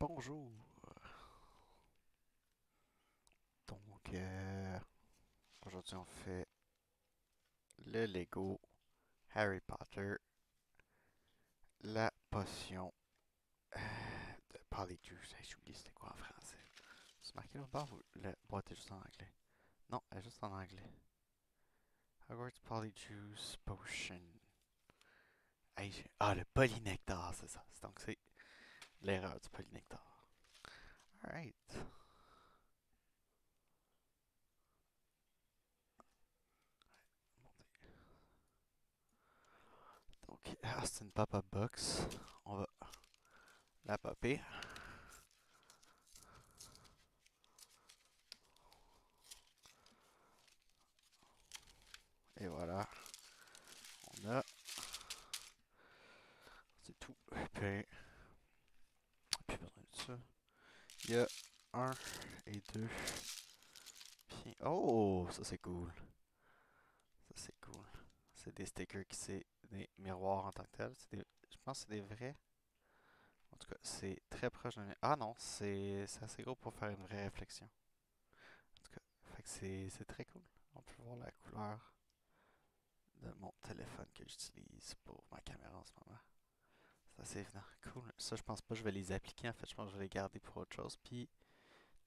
Bonjour. Donc, aujourd'hui on fait le Lego Harry Potter, la potion de Polyjuice. Hey, j'ai oublié c'était quoi en français. C'est marqué là-bas ou la boîte est juste en anglais? Non, elle est juste en anglais. Hogwarts Polyjuice Potion. Hey, le polynectar, c'est ça. Donc c'est l'erreur du polynectar. Alright. Donc, c'est une pop-up box. On va la popper. Et voilà. On a. C'est tout. Puis, plus besoin de ça. Il y a un et deux. Puis, oh, ça c'est cool. Ça c'est cool. C'est des stickers qui c'est des miroirs en tant que tel. Je pense que c'est des vrais. En tout cas, c'est très proche d'un. Ah non, c'est assez gros pour faire une vraie réflexion. En tout cas, fait que c'est très cool. On peut voir la couleur de mon téléphone que j'utilise pour ma caméra en ce moment. C'est assez évident. Cool. Ça, je pense pas que je vais les appliquer. En fait, je pense que je vais les garder pour autre chose. Puis,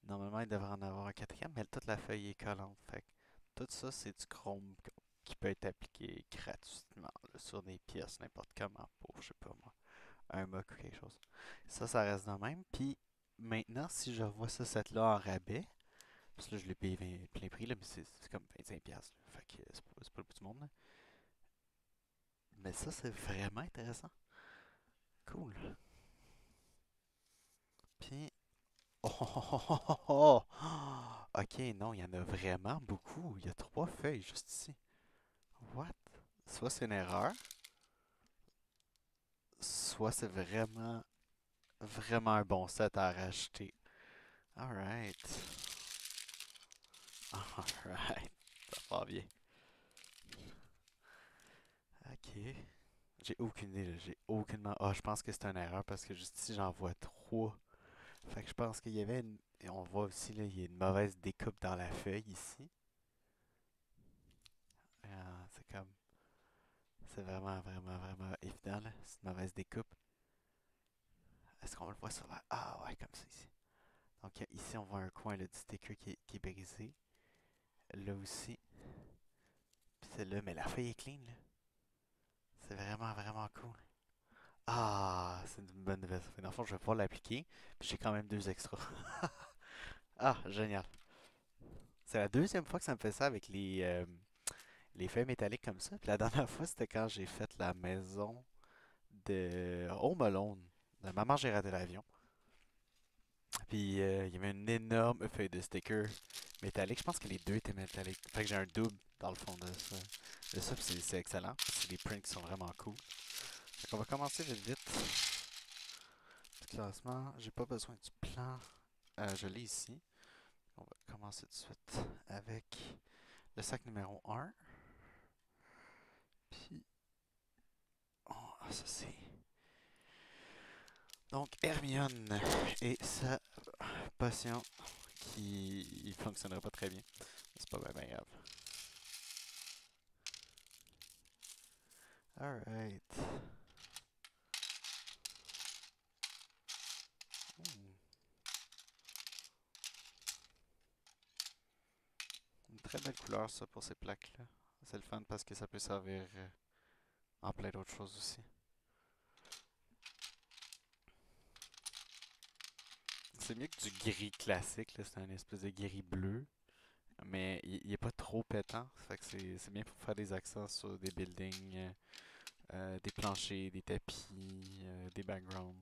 normalement, il devrait en avoir un quatrième, mais toute la feuille est collante. Fait que tout ça, c'est du chrome qui peut être appliqué gratuitement là, sur des pièces, n'importe comment, pour, je sais pas moi, un mug ou quelque chose. Ça reste de même. Puis maintenant, si je revois ce set-là en rabais, parce que là, je l'ai payé plein prix, là, mais c'est comme 25$. Là. Fait que c'est pas le bout du monde. Là. Mais ça, c'est vraiment intéressant. Cool. Puis. Oh, oh, oh, oh, oh, oh. Ok, non, il y en a vraiment beaucoup. Il y a trois feuilles juste ici. What? Soit c'est une erreur, soit c'est vraiment, vraiment un bon set à racheter. Alright. Alright. Ça part bien. Ok. J'ai aucune idée, là. J'ai aucunement. Ah, je pense que c'est une erreur parce que juste ici, j'en vois trois. Fait que je pense qu'il y avait une. Et on voit aussi, là, il y a une mauvaise découpe dans la feuille ici. C'est comme. C'est vraiment, vraiment, vraiment évident, là. C'est une mauvaise découpe. Est-ce qu'on le voit sur la. Ah, ouais, comme ça ici. Donc, ici, on voit un coin là, du sticker qui est brisé. Là aussi. Puis celle-là, mais la feuille est clean, là. C'est vraiment, vraiment cool. Ah, c'est une bonne nouvelle. Ça fait, dans le fond, je vais pouvoir l'appliquer. Puis j'ai quand même deux extras. Ah, génial. C'est la deuxième fois que ça me fait ça avec les feuilles métalliques comme ça. Puis la dernière fois, c'était quand j'ai fait la maison de Home Alone. De Maman, j'ai raté l'avion. Puis il y avait une énorme feuille de sticker métallique. Je pense que les deux étaient métalliques. Fait que j'ai un double dans le fond de ça. Puis c'est excellent. C'est des prints qui sont vraiment cool. Fait qu'on va commencer vite vite. Petit classement. J'ai pas besoin du plan. Je l'ai ici. On va commencer tout de suite avec le sac numéro un. Puis, oh, ça c'est. Donc, Hermione et sa potion qui fonctionnerait pas très bien. C'est pas bien grave. Alright. Hmm. Une très belle couleur, ça, pour ces plaques-là. C'est le fun parce que ça peut servir en plein d'autres choses aussi. C'est mieux que du gris classique, là. C'est un espèce de gris bleu. Mais il est pas trop pétant. Fait que c'est bien pour faire des accents sur des buildings, des planchers, des tapis, des backgrounds.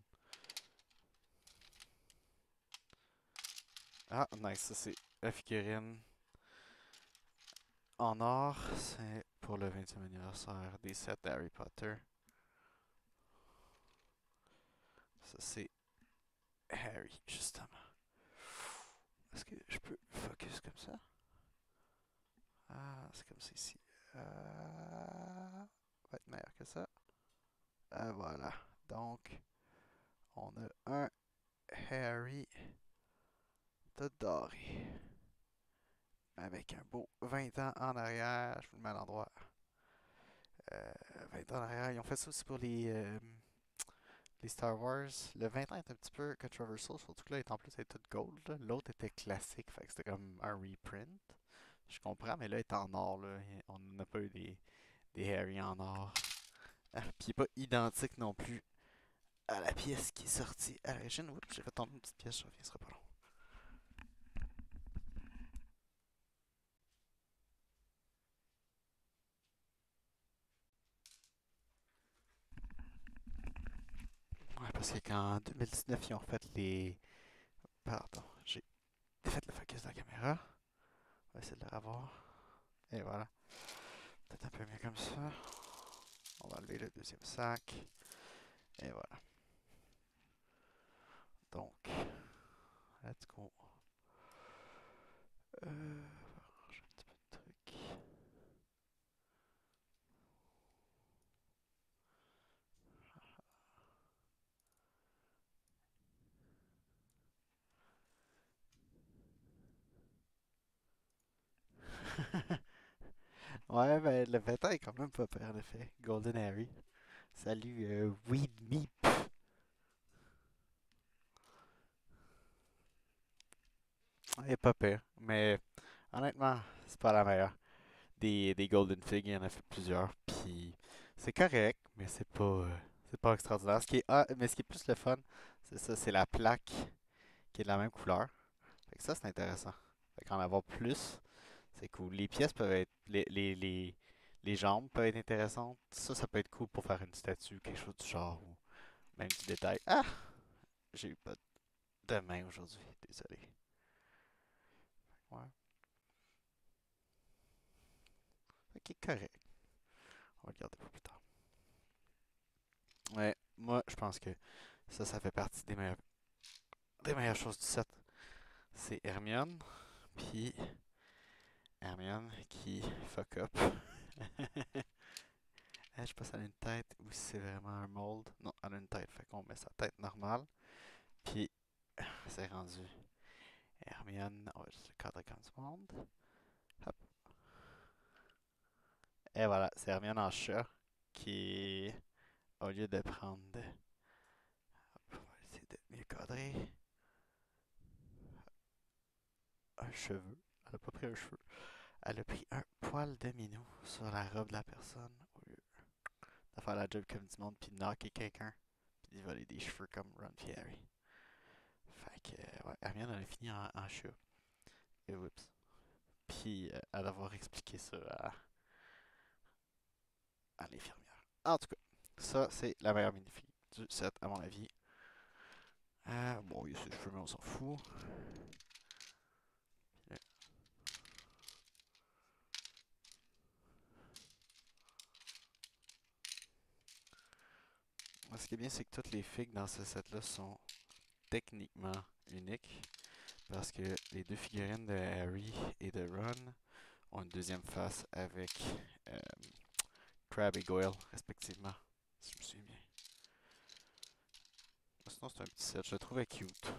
Ah, nice. Ça, c'est la figurine en or. C'est pour le 20e anniversaire des sets d'Harry Potter. Ça, c'est Harry, justement. Est-ce que je peux focus comme ça? Ah, c'est comme ça ici. Va être meilleur que ça. Voilà. Donc, on a un Harry de doré. Avec un beau 20 ans en arrière. Je vous le mets à l'endroit. 20 ans en arrière. Ils ont fait ça aussi pour les Star Wars. Le 20 ans est un petit peu controversial, surtout que là, en plus, elle est toute gold, là. L'autre était classique, fait que c'était comme un reprint. Je comprends, mais là, elle est en or, là. On n'a pas eu des Harry en or. Ah, puis il est pas identique non plus à la pièce qui est sortie à l'origine. Oups, j'ai fait tomber une petite pièce, je reviens, ce sera pas long. Ouais, parce que qu'en 2019, ils ont fait les. Pardon, j'ai défait le focus de la caméra. On va essayer de le revoir. Et voilà. Peut-être un peu mieux comme ça. On va enlever le deuxième sac. Et voilà. Donc, let's go. J'ai un petit peu de trucs. Ouais, ben le 20 ans est quand même pas pire en effet. Golden Harry. Salut, Weed Meep. Il est pas pire, mais honnêtement, c'est pas la meilleure. Des Golden Fig, il y en a fait plusieurs, puis c'est correct, mais c'est pas extraordinaire. Mais ce qui est plus le fun, c'est ça, c'est la plaque qui est de la même couleur. Fait que ça, c'est intéressant. Fait qu'en avoir plus, c'est cool. Les pièces peuvent être, les jambes peuvent être intéressantes. Ça peut être cool pour faire une statue, quelque chose du genre, ou même du détail. Ah! J'ai eu pas de main aujourd'hui, désolé. Ouais. Ok, correct. On va le garder pour plus tard. Ouais, moi, je pense que ça fait partie des meilleures choses du set. C'est Hermione, puis Hermione qui fuck up. Je sais pas si elle a une tête ou si c'est vraiment un mold. Non, elle a une tête, fait qu'on met sa tête normale. Puis c'est rendu Hermione. On va juste le cadrer comme du monde. Hop. Et voilà, c'est Hermione en chat qui, au lieu de prendre. Hop, on va essayer de mieux cadrer. Un cheveu. Elle a pas pris un cheveu. Elle a pris un poil de minou sur la robe de la personne au lieu de faire la job comme du monde puis de knocker quelqu'un puis de voler des cheveux comme Ron Fieri. Fait que, ouais, Hermione elle a fini en chat. Et oups. Puis à devoir expliquer ça à l'infirmière. En tout cas, ça c'est la meilleure minifig du set à mon avis. Bon, il y a ses cheveux mais on s'en fout. Ce qui est bien, c'est que toutes les figues dans ce set-là sont techniquement uniques. Parce que les deux figurines de Harry et de Ron ont une deuxième face avec euh, Crabbe et Goyle, respectivement. Si je me souviens bien. Sinon, c'est un petit set. Je le trouvais cute.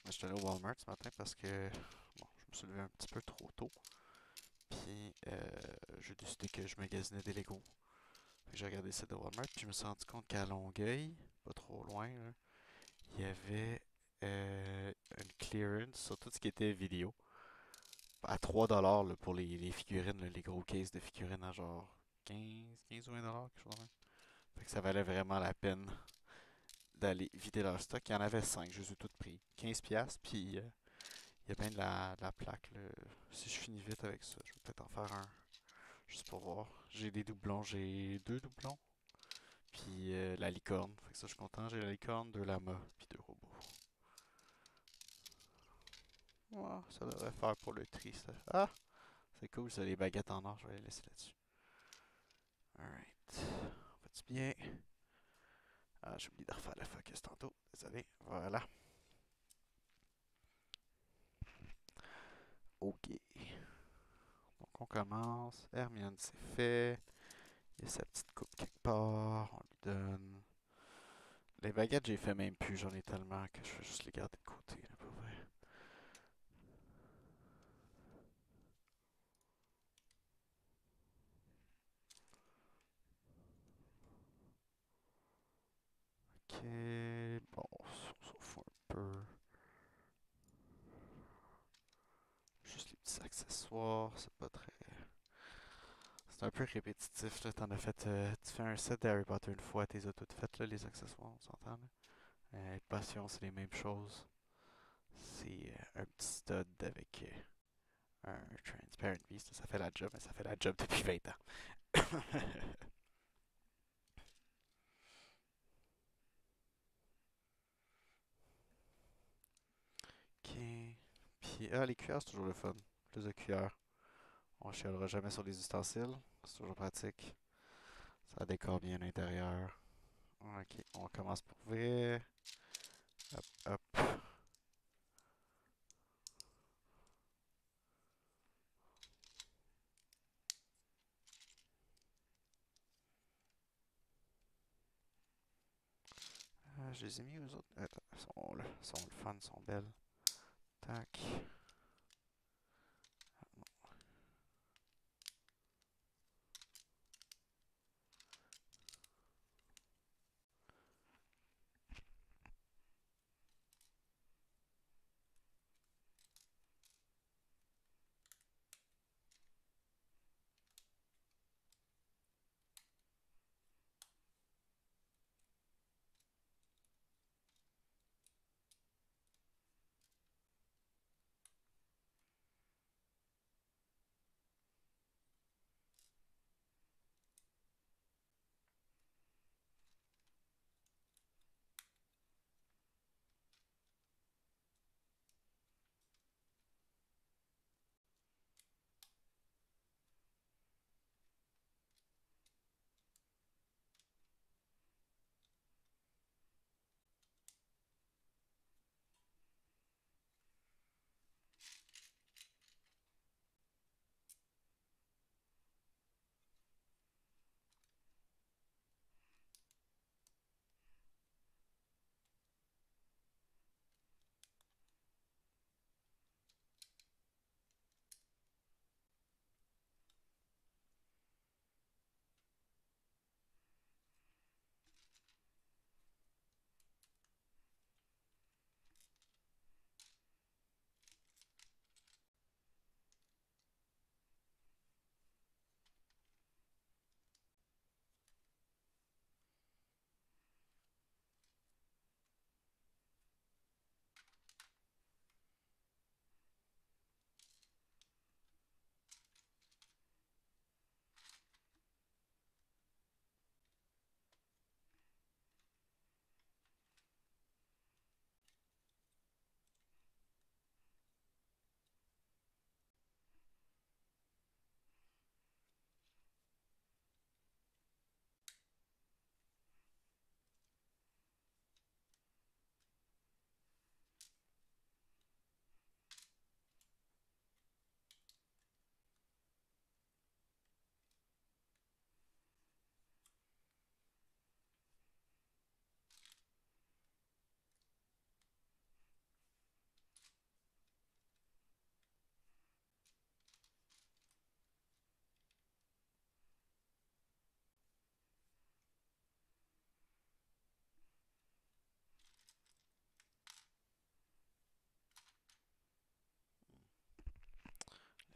J'étais allé au Walmart ce matin parce que bon, je me suis levé un petit peu trop tôt. Puis j'ai décidé que je magasinais des Legos. J'ai regardé ça de Walmart. Puis je me suis rendu compte qu'à Longueuil, pas trop loin, là, il y avait une clearance sur tout ce qui était vidéo. À 3$ là, pour les figurines, là, les gros cases de figurines à genre 15 ou 20$, quelque chose comme ça. Fait que ça valait vraiment la peine d'aller vider leur stock. Il y en avait 5, je les ai toutes pris. 15$, puis il y a bien de la plaque. Là. Si je finis vite avec ça, je vais peut-être en faire un. Juste pour voir. J'ai des doublons, j'ai deux doublons. Puis la licorne. Fait que ça, je suis content. J'ai la licorne, deux lamas, puis deux robots. Ouais, ça devrait faire pour le tri, ça. Ah! C'est cool, ça, les baguettes en or, je vais les laisser là-dessus. Alright. Va-tu bien? Ah, j'ai oublié de refaire le focus tantôt. Désolé. Voilà. Ok. Donc on commence. Hermione, c'est fait. Il y a sa petite coupe quelque part, on lui donne. Les baguettes, j'ai fait même plus, j'en ai tellement que je vais juste les garder de côté, là, pour vrai. Ok, bon, on s'en fout un peu. Juste les petits accessoires, c'est pas très. C'est un peu répétitif, là. T'en as fait. Tu fais un set d'Harry Potter une fois, t'es as toutes faites, là, les accessoires, on s'entend, là. Potions, c'est les mêmes choses. C'est un petit stud avec un Transparent Beast, ça fait la job, mais ça fait la job depuis 20 ans. Ok. Puis, les cuillères, c'est toujours le fun. Plus de cuillères. On chialera jamais sur les ustensiles. C'est toujours pratique. Ça décore bien l'intérieur. Ok, on commence pour vrai. Hop, hop. Je les ai mis aux autres. Attends, elles sont le fun, elles sont belles. Tac.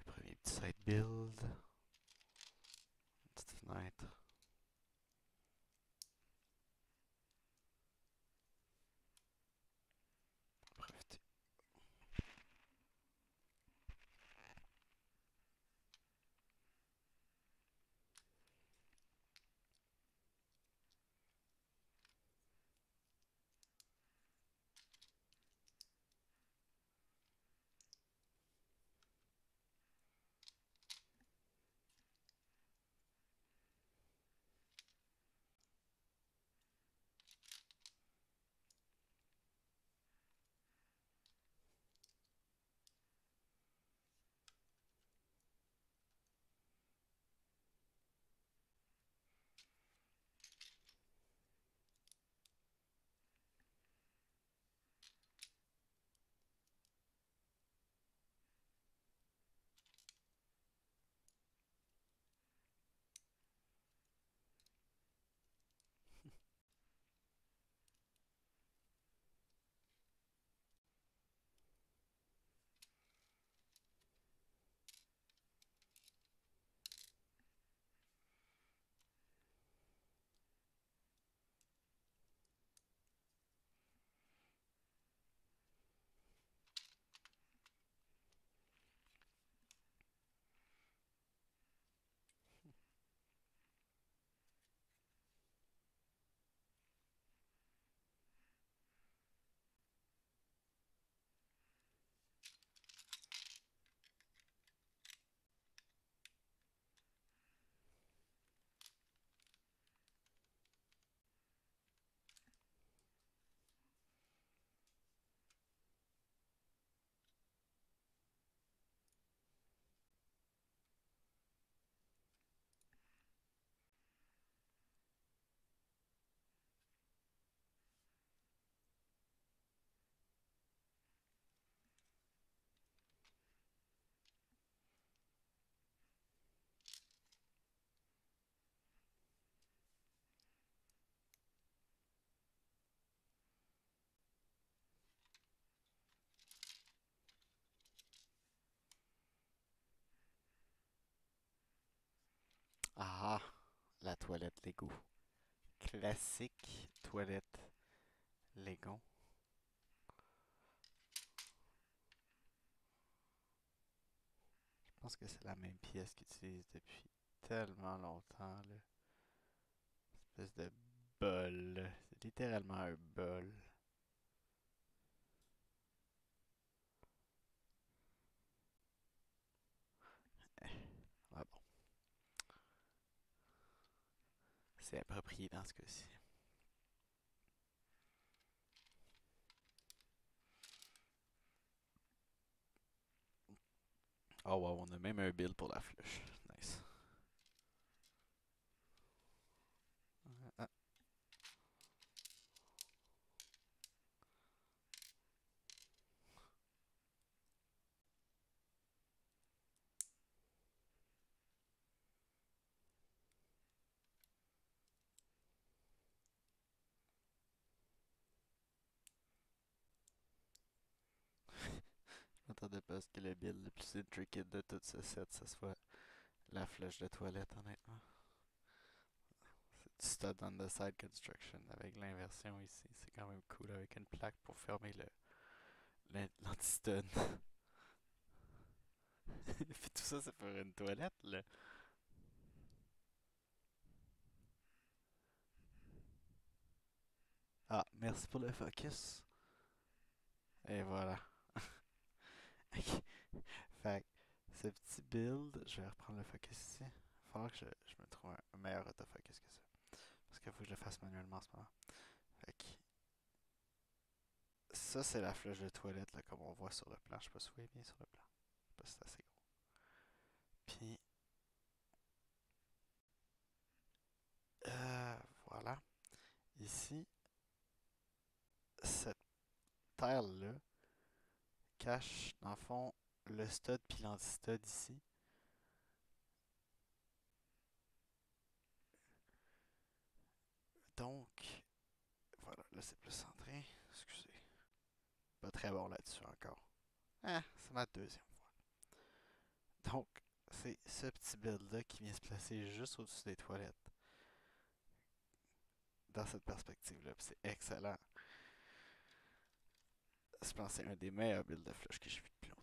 Le premier petit side build. Une petite fenêtre. Profiter. toilette Lego. Classique toilette Lego. Je pense que c'est la même pièce qu'ils utilisent depuis tellement longtemps, là. Espèce de bol. C'est littéralement un bol. Ah bon, c'est approprié dans ce cas-ci. Oh wow, on a même un bill pour la flèche. Nice. Ah, je m'attendais pas à ce que le build le plus intricate de tout ce set, ce soit la flèche de toilette, honnêtement. C'est du stud on the side construction avec l'inversion ici. C'est quand même cool avec une plaque pour fermer l'anti-stud. Puis tout ça, c'est pour une toilette, là. Ah, merci pour le focus. Et voilà. Ok. Fait que ce petit build, je vais reprendre le focus ici. Il va falloir que je me trouve un meilleur autofocus que ça. Parce qu'il faut que je le fasse manuellement en ce moment. Fait que ça, c'est la flèche de toilette, là, comme on voit sur le plan. Je sais pas si vous voyez bien sur le plan. Je sais pas si c'est assez gros. Puis, voilà. Ici, cette terre-là cache, dans le fond, le stud puis l'anti-stud ici. Donc, voilà, là c'est plus centré. Excusez. Pas très bon là-dessus encore. Ah, c'est ma deuxième fois. Donc, c'est ce petit build-là qui vient se placer juste au-dessus des toilettes. Dans cette perspective-là. C'est excellent. Je pense que c'est un des meilleurs builds de flush que j'ai vu depuis longtemps.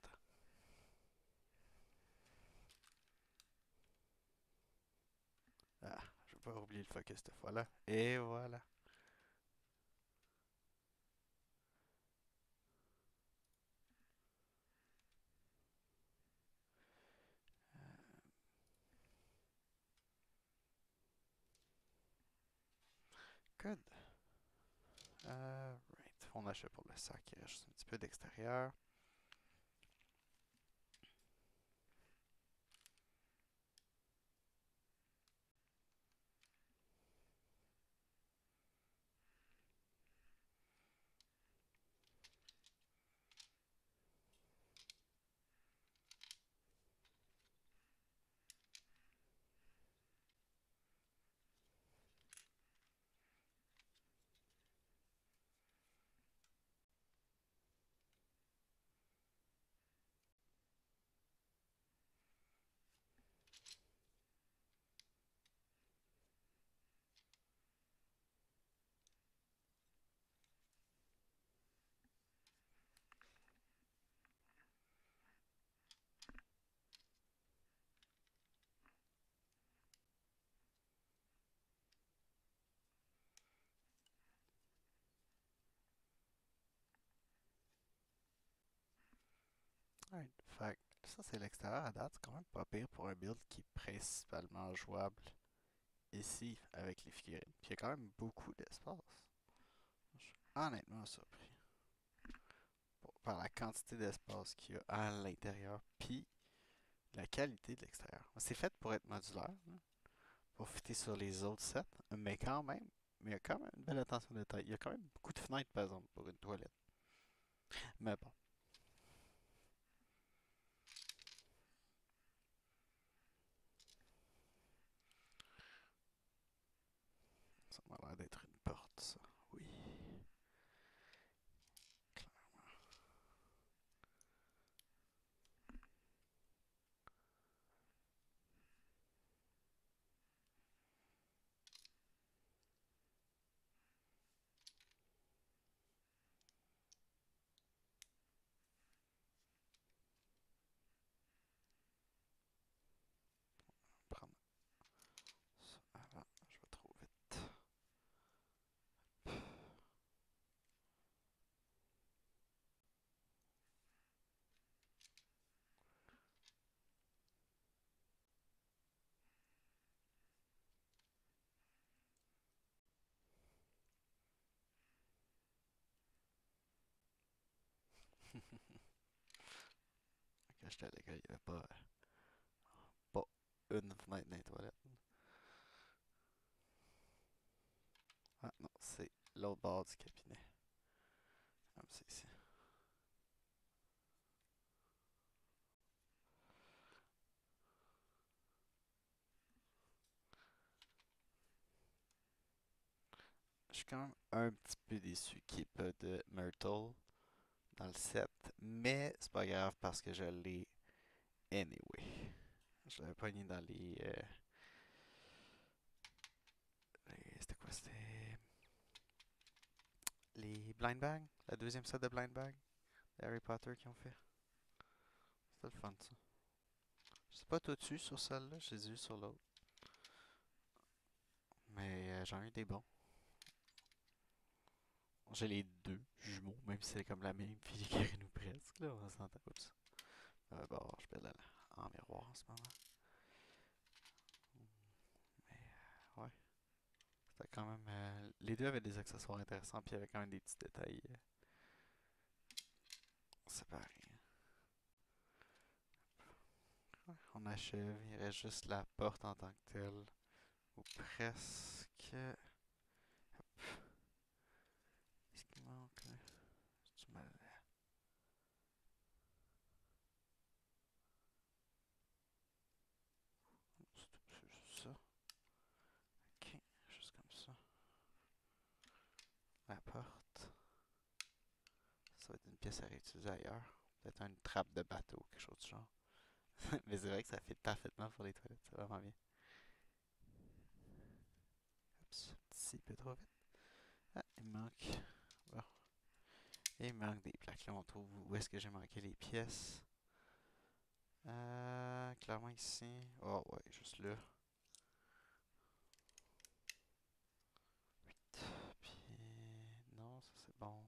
Ah, je vais pas oublier le focus cette fois-là. Et voilà. Good. Right. On achète pour le sac. Il reste juste un petit peu d'extérieur. Alright. Fait que ça, c'est l'extérieur à date. C'est quand même pas pire pour un build qui est principalement jouable ici avec les figurines. Puis il y a quand même beaucoup d'espace. Je suis honnêtement surpris par la quantité d'espace qu'il y a à l'intérieur. Puis la qualité de l'extérieur. C'est fait pour être modulaire, là, pour fitter sur les autres sets, mais quand même, mais il y a quand même une belle attention de détail. Il y a quand même beaucoup de fenêtres, par exemple, pour une toilette. Mais bon, ça m'a l'air d'être une porte, ça. Oui. j'étais à l'école, il n'y avait pas une fenêtre dans les toilettes. Ah non, c'est l'autre bord du cabinet. Comme c'est ici. Je suis quand même un petit peu déçu qu'il n'y ait pas de Myrtle dans le set, mais c'est pas grave parce que je l'ai anyway. Je l'avais pogné dans c'était quoi? C'était les Blind Bag? La deuxième set de Blind Bag de Harry Potter qu'ils ont fait. C'était le fun, ça. Je sais pas tout dessus sur celle-là, je les ai eu sur l'autre. Mais j'en ai eu des bons. J'ai les deux jumeaux, même si c'est comme la même filigrane ou presque, là, on s'entend. Oups. Bon, je pèle en miroir en ce moment. Mais ouais, c'était quand même. Les deux avaient des accessoires intéressants, puis il y avait quand même des petits détails séparés. Ouais, on achève, il reste juste la porte en tant que telle, ou presque. Qu'est-ce qui manque là? Tu mal. C'est juste ça. Ok, juste comme ça. La porte. Ça va être une pièce à réutiliser ailleurs. Peut-être une trappe de bateau, quelque chose du genre. Mais c'est vrai que ça fait parfaitement pour les toilettes, c'est vraiment bien. Oups, un petit peu trop vite. Ah, il me manque. Bon. Et il me manque des plaques. Là, on trouve où est-ce que j'ai manqué les pièces. Clairement ici. Oh, ouais, juste là. Puis, non, ça c'est bon.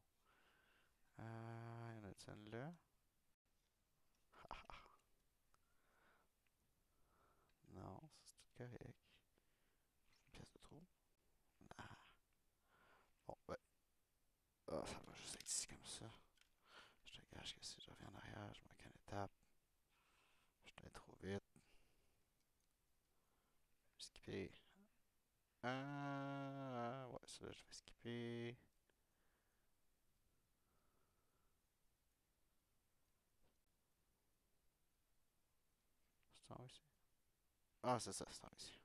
Il y en a une là. Non, ça c'est tout correct. Une pièce de trop. Ah. Bon, ouais. Ah, ça va juste être ici comme ça. Je te gâche que si je reviens en arrière, je manque une étape. Je vais trop vite. Skipper. Ouais, ça là, je vais skipper. C'est en haut ici. Ah, c'est ça, c'est en haut ici.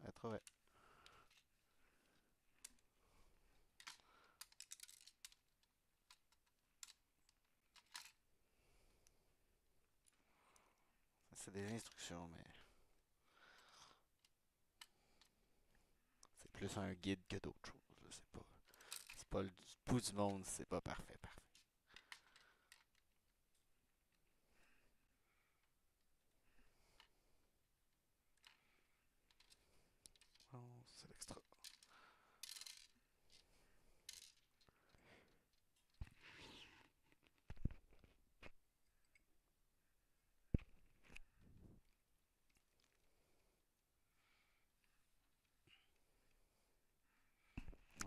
Ouais, trop vite. C'est des instructions, mais c'est plus un guide que d'autres choses. Là. C'est pas le bout du monde, c'est pas parfait, parfait. Oh, c'est l'extra.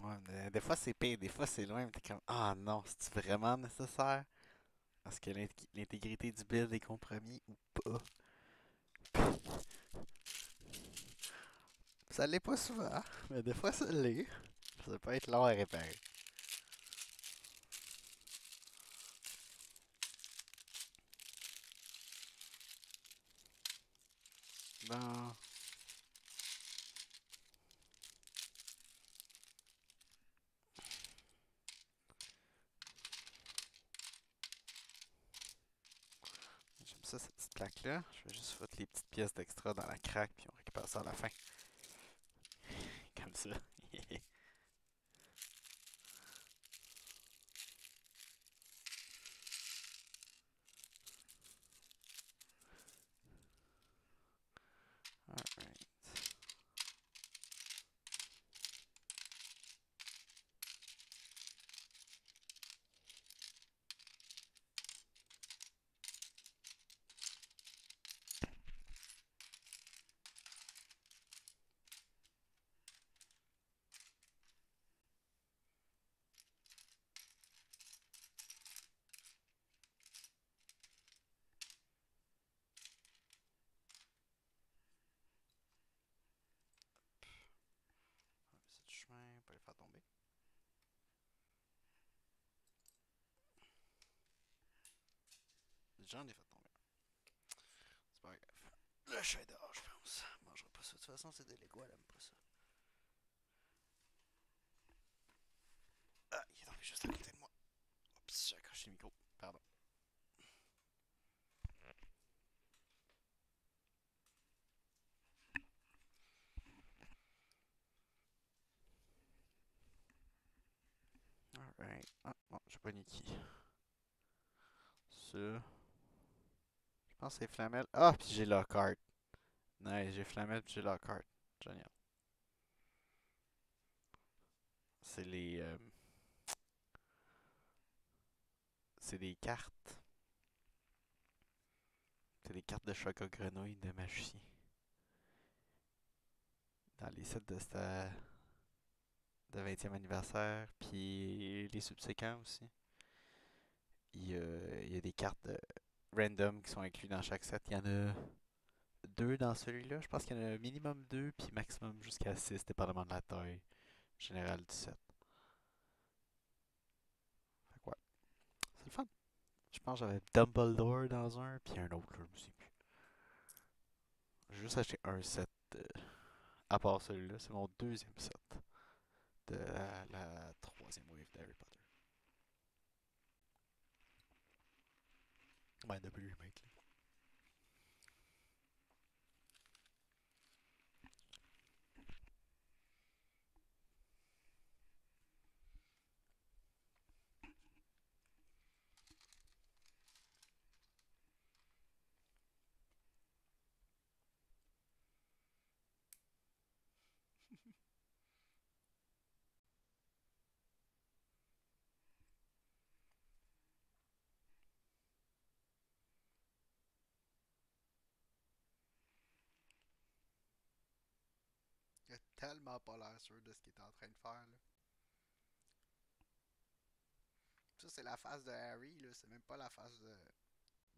Ouais, mais des fois c'est pire, des fois c'est loin, mais t'es comme, ah non, c'est vraiment nécessaire? Parce que l'intégrité du build est compromis ou pas? Ça l'est pas souvent, mais des fois ça l'est. Ça peut être long à réparer. Bon. J'aime ça, cette petite plaque-là. Je vais juste foutre les petites pièces d'extra dans la craque, puis on récupère ça à la fin. Comme ça. Alright. chemin, pas les faire tomber. J'en ai fait tomber. C'est pas grave. Le chat est dehors, je pense. Je mangerai pas ça. De toute façon, c'est des Lego, elle aime pas ça. Ah, il est tombé juste à côté de moi. Oups, j'ai accroché le micro. Pardon. Alright. Ah, bon, j'ai pas Nikki. Ça. Je pense que c'est Flamel. Ah, puis j'ai la carte. Nice, j'ai Flamel puis j'ai la carte. Génial. C'est les. C'est des cartes. C'est des cartes de choc à grenouille de magicien. Dans les sets de 20e anniversaire, puis les subséquents aussi. Il y a des cartes random qui sont incluses dans chaque set. Il y en a deux dans celui-là. Je pense qu'il y en a minimum deux, puis maximum jusqu'à 6, dépendamment de la taille générale du set. Fait que ouais, c'est le fun. Je pense que j'avais Dumbledore dans un, puis un autre, là, je me souviens plus. J'ai juste acheté un set à part celui-là. C'est mon deuxième set de la troisième wave d'Harry Potter. Ouais, depuis le remake, là. Il a tellement pas l'air sûr de ce qu'il est en train de faire, là. Ça, c'est la face de Harry, là. C'est même pas la face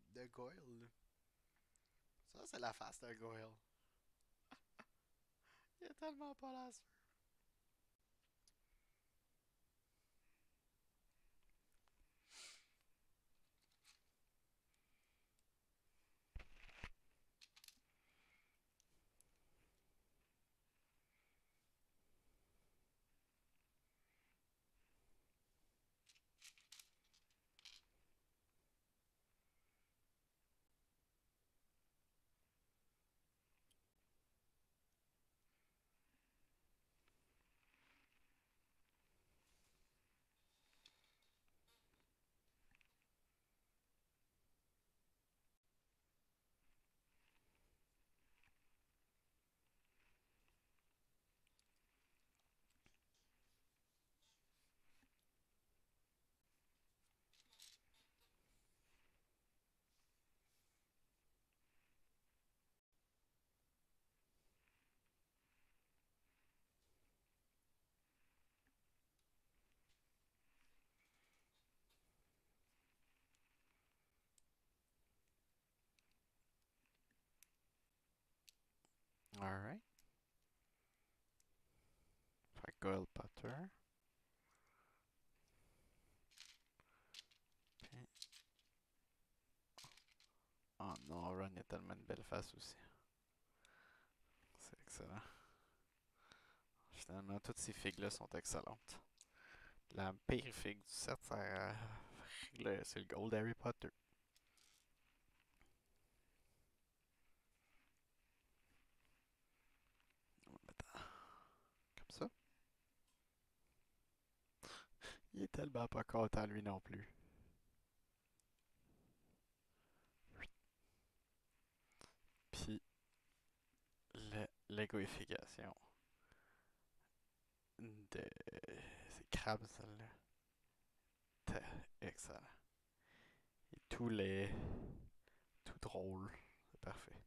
de Goyle, là. Ça, c'est la face de Goyle. Il a tellement pas l'air sûr. Alright. Fait que Goyle Potter. Puis... Oh non, Ron, il a tellement une belle face aussi. C'est excellent. Finalement, toutes ces figues-là sont excellentes. La pire figue du set, c'est le Gold Harry Potter. On va mettre comme ça. Il est tellement pas content, lui non plus. Puis, l'égoification de ces crabes, celle-là. Excellent. Et tous les... Tout drôle. C'est parfait.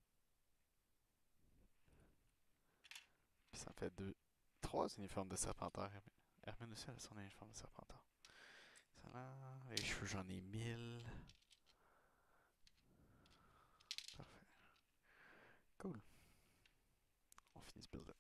Puis ça en fait deux... Trois uniformes de Serpentard. Hermione aussi a son uniforme de Serpentard. Excellent. Les cheveux, j'en ai 1000. Parfait. Cool. On finit ce build-up.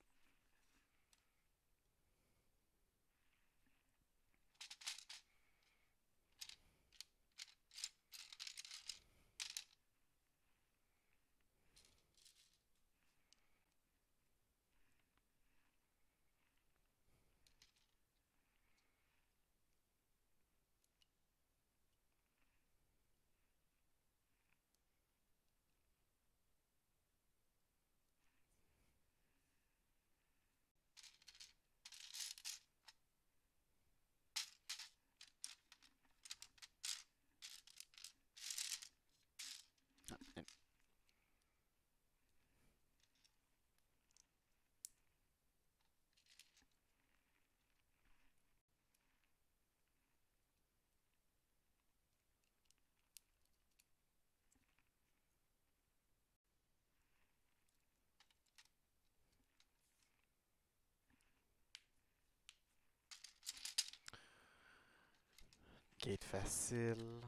gate facile.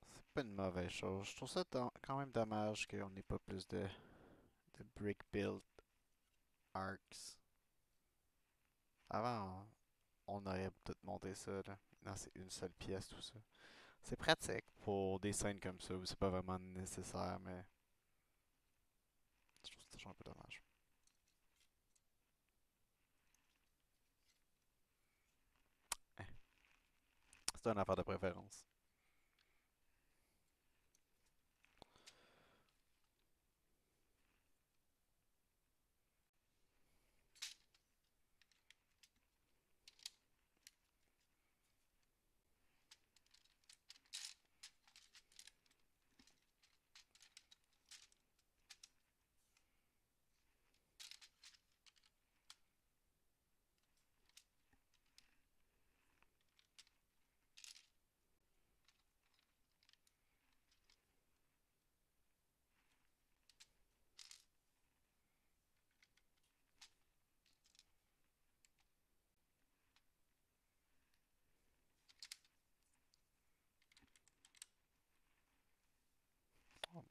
C'est pas une mauvaise chose. Je trouve ça quand même dommage qu'on n'ait pas plus de brick build arcs. Avant, on aurait peut-être monté ça, là. Maintenant, c'est une seule pièce, tout ça. C'est pratique pour des scènes comme ça où c'est pas vraiment nécessaire, mais je trouve que c'est toujours un peu dommage. Hein, c'est une affaire de préférence. Oh,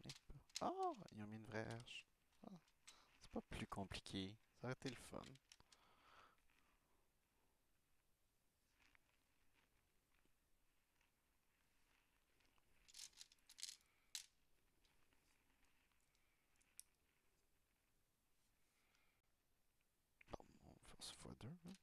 mais pas. Oh, ils ont mis une vraie hache. Ah, c'est pas plus compliqué. Ça aurait été le fun. Bon, on va faire ça fois deux, hein.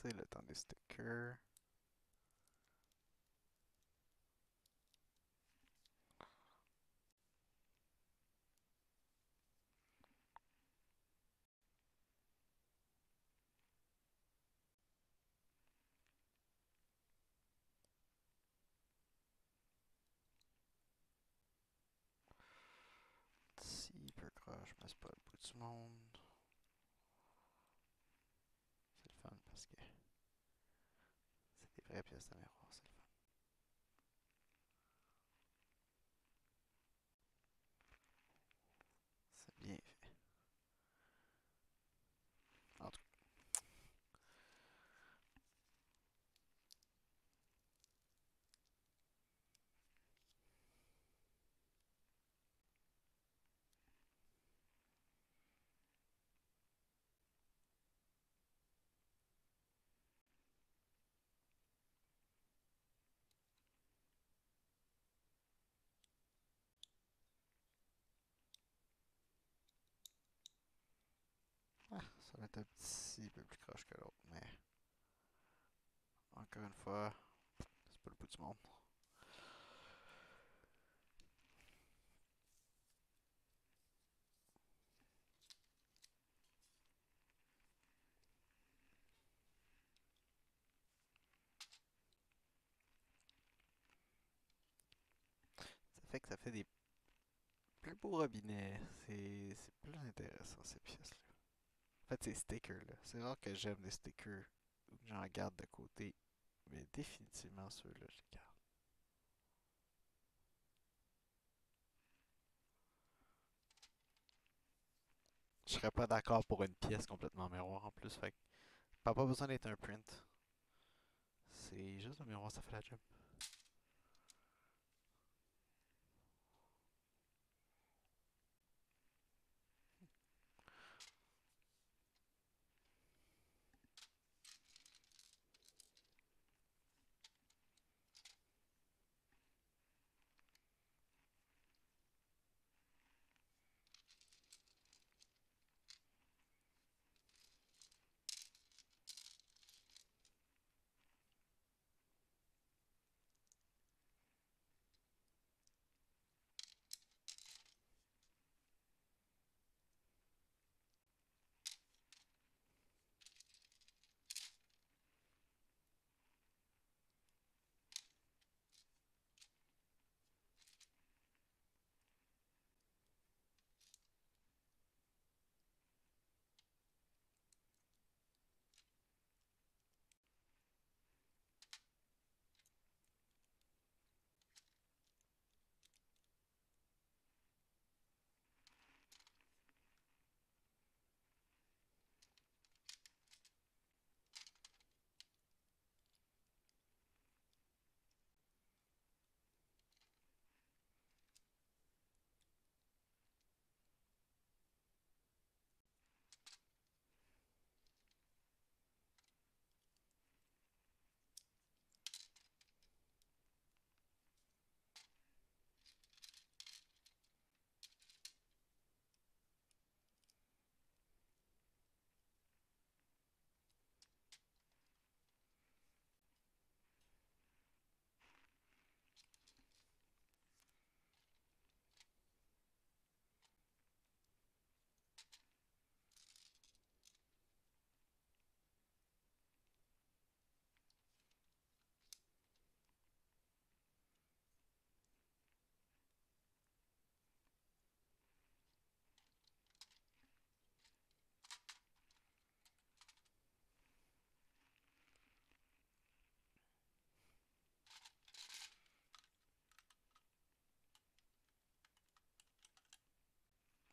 C'est le temps des stickers. Si, peu croche, mais c'est pas le bout du monde. C'est le fun parce que c'est des vraies pièces de miroir, c'est le fun. C'est bien fait. En tout cas, ça va être un petit peu plus croche que l'autre, mais encore une fois, c'est pas le bout du monde. Ça fait que ça fait des plus beaux robinets. C'est plus intéressant ces pièces-là. En fait, ces stickers-là. C'est rare que j'aime des stickers ou que j'en garde de côté. Mais définitivement ceux-là, je les garde. Je serais pas d'accord pour une pièce complètement en miroir en plus. Fait que pas besoin d'être un print. C'est juste un miroir, ça fait la job.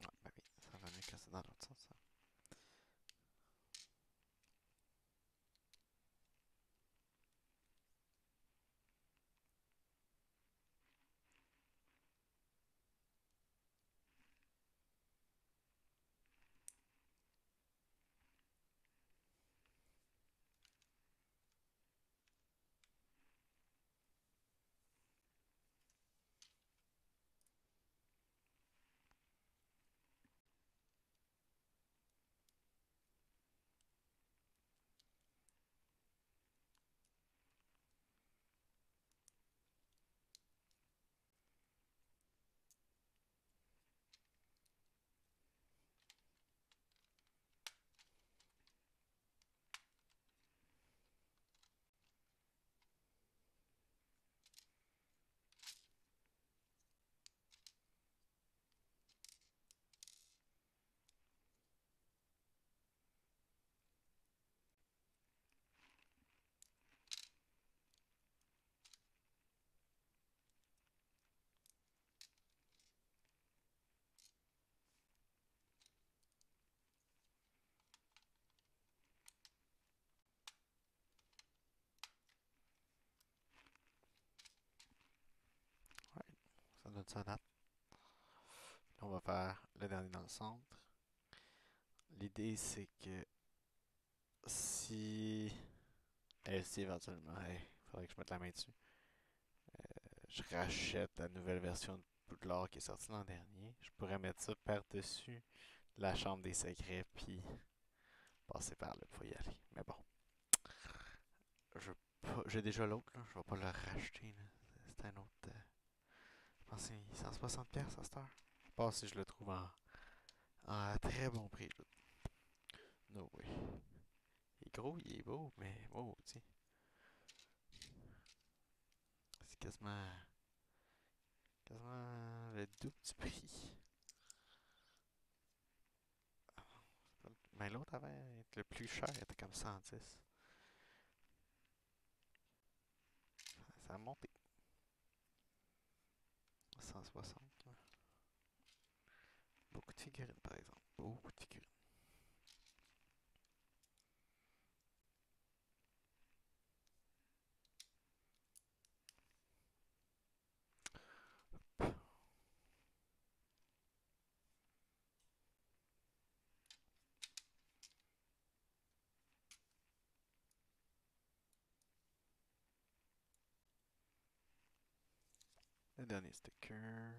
Ah, bah oui, ça va mieux que c'est dans l'autre sens, ça. Ouais, ça donne ça date. Là, on va faire le dernier dans le centre. L'idée, c'est que si si éventuellement, il faudrait que je mette la main dessus. Je rachète la nouvelle version de Poudlard qui est sortie l'an dernier. Je pourrais mettre ça par-dessus la chambre des secrets, puis passer par là pour y aller. Mais bon, j'ai déjà l'autre, là. Je vais pas le racheter, là. C'est un autre. Je pense que c'est 160$ à cette heure. Pas si je le trouve en très bon prix. Là. No way. Il est gros, il est beau, mais oh, tiens. C'est quasiment le double du prix. Mais l'autre avait être le plus cher, était comme 110. Ça a monté. 160. Beaucoup de figurines, par exemple. Beaucoup de figurines. Le dernier sticker.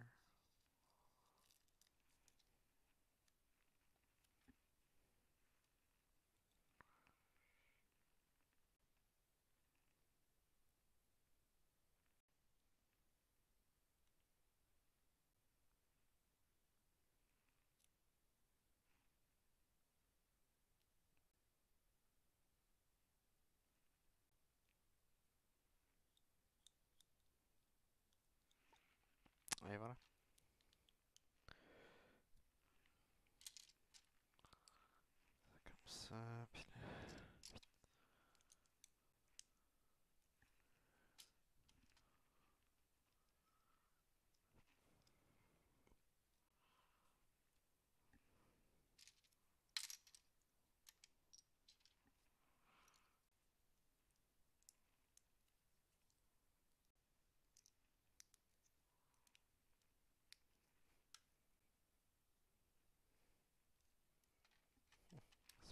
Et voilà. Comme ça, puis là.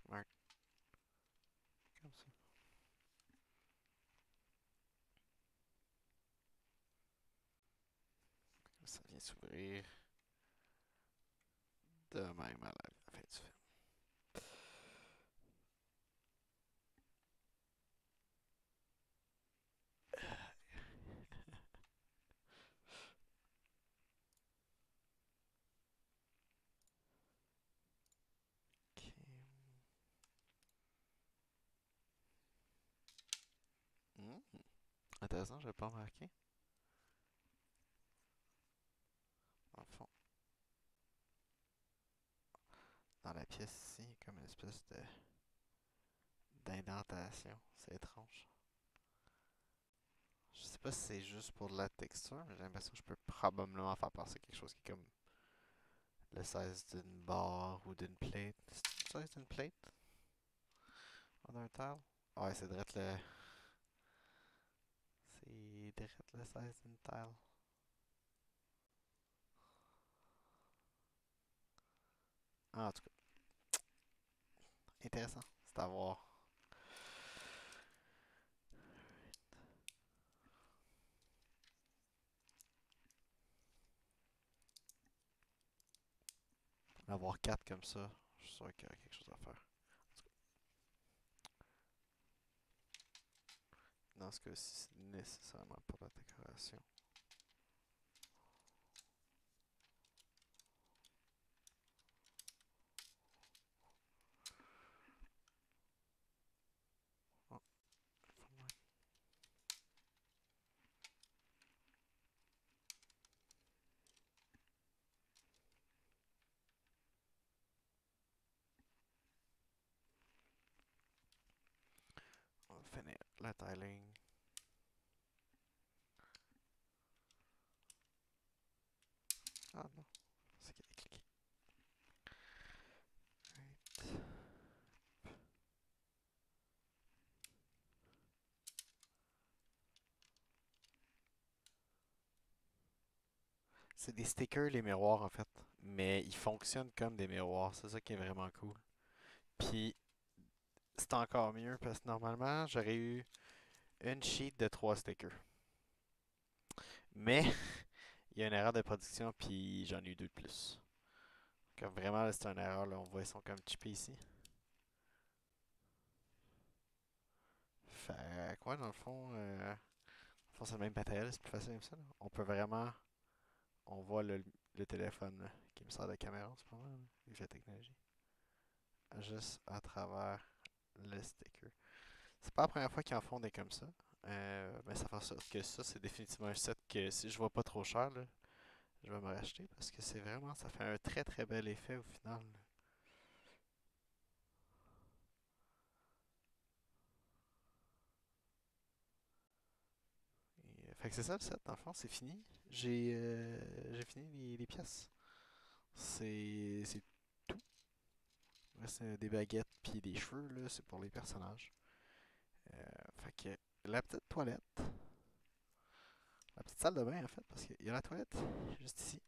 Smart. Comme ça. Ça vient s'ouvrir de même à la fin du film. Ok. Hmm. Intéressant, je n'avais pas remarqué. Dans le fond, dans la pièce ici, il y a comme une espèce de d'indentation. C'est étrange. Je sais pas si c'est juste pour de la texture, mais j'ai l'impression que je peux probablement faire passer quelque chose qui est comme le size d'une barre ou d'une plate. C'est le size d'une plate? On a un tile? Ouais, c'est direct le. C'est direct le size d'une tile. Ah, en tout cas, intéressant. C'est à voir. En avoir 4 comme ça, je suis sûr qu'il y a quelque chose à faire. Dans ce cas-ci, c'est nécessairement pour la décoration. Oh, on va finir la tiling. Ah non, c'est qu'il a cliqué. Right. C'est des stickers, les miroirs en fait. Mais ils fonctionnent comme des miroirs. C'est ça qui est vraiment cool. Puis, c'est encore mieux parce que normalement, j'aurais eu une sheet de 3 stickers. Mais, il y a une erreur de production, puis j'en ai eu 2 de plus. Comme vraiment, là, c'est une erreur. Là, on voit, ils sont comme chippés ici. Fait quoi, dans le fond, c'est le même matériel, c'est plus facile comme ça. Là. On peut vraiment. On voit le téléphone là, qui me sert de caméra en ce moment, là, avec la technologie. Juste à travers le sticker. C'est pas la première fois qu'ils en font des comme ça. Mais ça fait en sorte que ça, c'est définitivement un set que si je vois pas trop cher, là, je vais me racheter parce que c'est vraiment, ça fait un très très bel effet au final. Là. Et, fait que c'est ça le set, dans le fond, c'est fini. J'ai fini les pièces. C'est tout. Le reste, des baguettes puis des cheveux, là, c'est pour les personnages. Fait que la petite toilette, la petite salle de bain en fait, parce qu'il y a la toilette juste ici,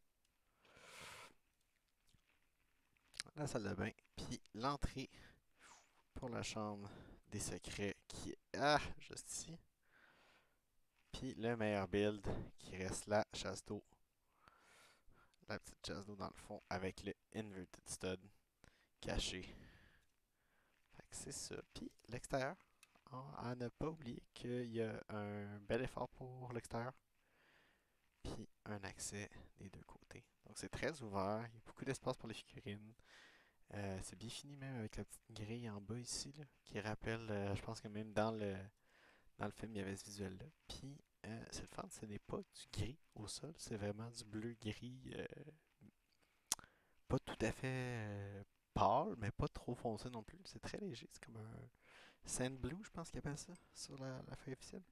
la salle de bain, puis l'entrée pour la chambre des secrets qui est juste ici. Puis le meilleur build qui reste la chasse d'eau. La petite chasse d'eau dans le fond avec le inverted stud caché. Fait que c'est ça. Puis l'extérieur, à ne pas oublier qu'il y a un bel effort pour l'extérieur. Puis un accès des deux côtés. Donc c'est très ouvert, il y a beaucoup d'espace pour les figurines. C'est bien fini même avec la petite grille en bas ici, là, qui rappelle, je pense que même dans le film, il y avait ce visuel-là. Puis c'est le fun, ce n'est pas du gris au sol, c'est vraiment du bleu-gris, pas tout à fait pâle, mais pas trop foncé non plus. C'est très léger, c'est comme un sand blue, je pense qu'ils appellent ça, sur la feuille officielle.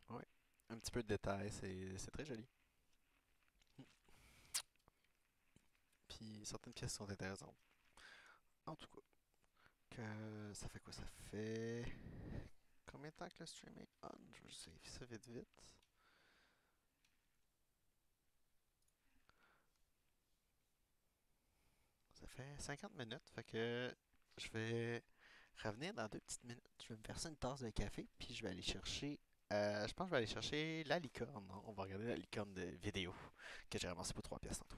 Ouais, un petit peu de détail, c'est très joli. Puis certaines pièces sont intéressantes. En tout cas, ça fait quoi? Ça fait combien de temps que le stream est on? Je vais juste vérifier ça vite vite. Ça fait 50 minutes, fait que je vais revenir dans 2 petites minutes. Je vais me verser une tasse de café, puis je vais aller chercher. Je pense que je vais aller chercher la licorne. On va regarder la licorne de vidéo que j'ai ramassée pour 3 pièces tantôt.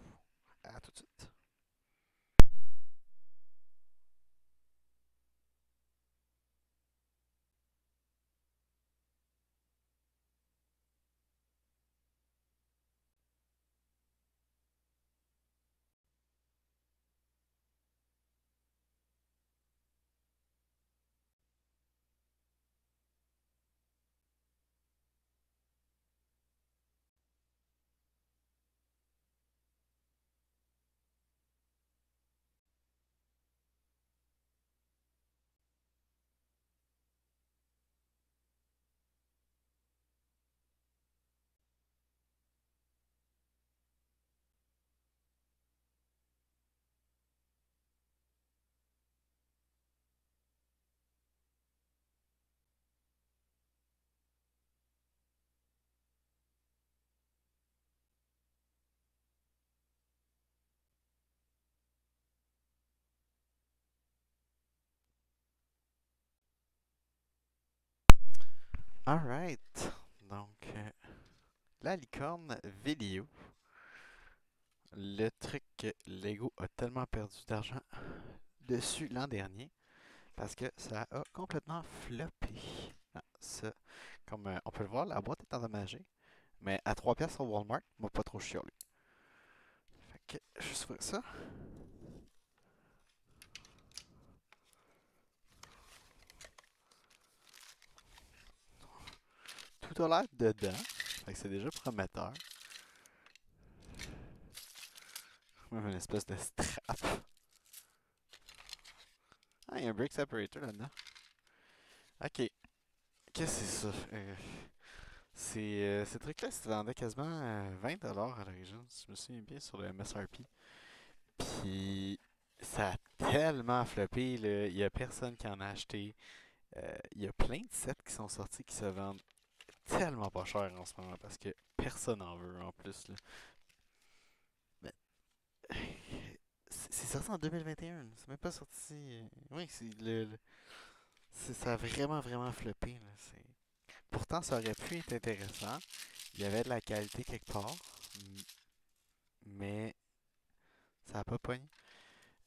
À tout de suite. Alright. Donc, la licorne vidéo. Le truc que Lego a tellement perdu d'argent dessus l'an dernier parce que ça a complètement floppé. Ça, comme on peut le voir, la boîte est endommagée, mais à 3 pièces sur Walmart, m'a pas trop chialé. Fait que, juste faire ça. Tout a l'air dedans, fait que c'est déjà prometteur. Même une espèce de strap. Ah, il y a un brake separator là-dedans. Ok, qu'est-ce que c'est ça? Ces trucs-là se vendaient quasiment 20$ à l'origine, si je me souviens bien, sur le MSRP. Puis ça a tellement floppé, là. Il y a personne qui en a acheté. Il y a plein de sets qui sont sortis qui se vendent tellement pas cher en ce moment parce que personne en veut en plus, là. Mais c'est sorti en 2021, c'est même pas sorti. Oui, ça a vraiment vraiment floppé, là. Pourtant, ça aurait pu être intéressant. Il y avait de la qualité quelque part, mais ça a pas pogné.